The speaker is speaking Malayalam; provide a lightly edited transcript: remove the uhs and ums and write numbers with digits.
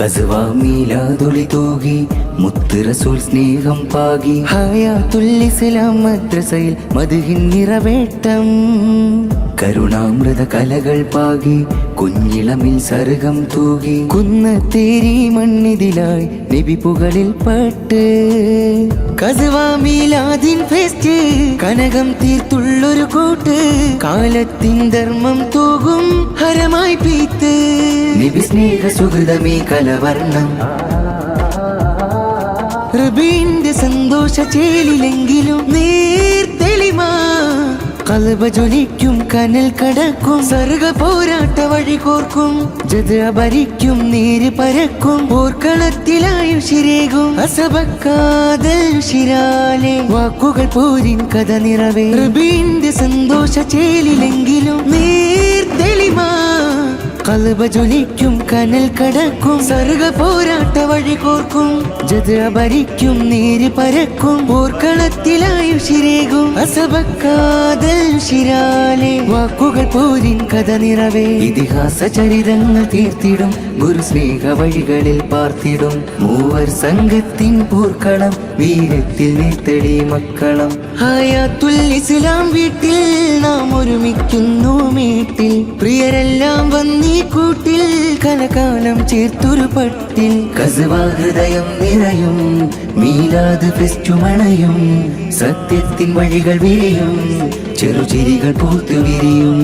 കസ്വ മീലാദൊളി തൂകി മുത്ത് റസൂൽ സ്നേഹം പാകി ഹയാത്തുൽ ഇസ്ലാം മദ്രസയിൽ മദ്ഹിൻ നിറവേട്ടം കരുണാമൃത കലകൾ പാകി കുഞ്ഞിളമിൽ സർഗം തൂകി കുന്നത്തേരി മണ്ണിതിലായി നബി പുകളിൽ പെട്ട് കസ്വ മീലാദിൻ ഫെസ്റ്റ് കനകം തീർത്തുള്ളൊരു കൂട്ട് കാലത്തിൻ ധർമ്മം തൂകും ഹരമായി പീത്ത് നബി സ്നേഹ സുഹൃതമേ കലവർണ്ണം റബീന്റെ സന്തോഷ ചേലിലെങ്കിലും നീർത്തെളിമാ കൽബ ജ്വലിക്കും കനൽ കടക്കും സർഗ പോരാട്ട വഴി കോർക്കും ജദ ഭരിക്കും നീര് പരക്കും പോർക്കളത്തിലായുഷിരേകും അസബക്കാതൽ ശിരാലെ വാക്കുകൾ പോരിൻ കഥ നിറവേ റബീന്റെ സന്തോഷ ചേലിലെങ്കിലും നീർത്തെളിമാ കൽബ ജ്വലിക്കും കനൽ കടക്കും സർഗ പോരാട്ട വഴി കോർക്കും ജദ ഭരിക്കും നീര് പരക്കും പോർക്കളത്തിലായുഷിരേകും അസബക്കാതൽ ശിരാലെ വാക്കുകൾ പോരിൻ കഥ നിറവേ ഇതിഹാസ ചരിതങ്ങൾ തീർത്തിടും ഗുരു സ്നേഹ വഴികളിൽ പാർത്തിടും മൂവർ സംഘത്തിൻ പോർക്കളം വീരത്തിൽ നീർത്തെളി മക്കളം ഹയാത്തുൽ ഇസ്ലാം വീട്ടിൽ നാം ഒരുമിക്കുന്നു മീട്ടിൽ പ്രിയരെല്ലാം വന്നീ കൂട്ടിൽ കലകാലം ചേർത്തൊരു പട്ടിൽ കസ്വ ഹൃദയം നിറയും മീലാദ് ഫെസ്റ്റുമണയും സത്യത്തിൻ വഴികൾ വിരിയും ചെറുചിരികൾ പൂത്തു വിരിയും.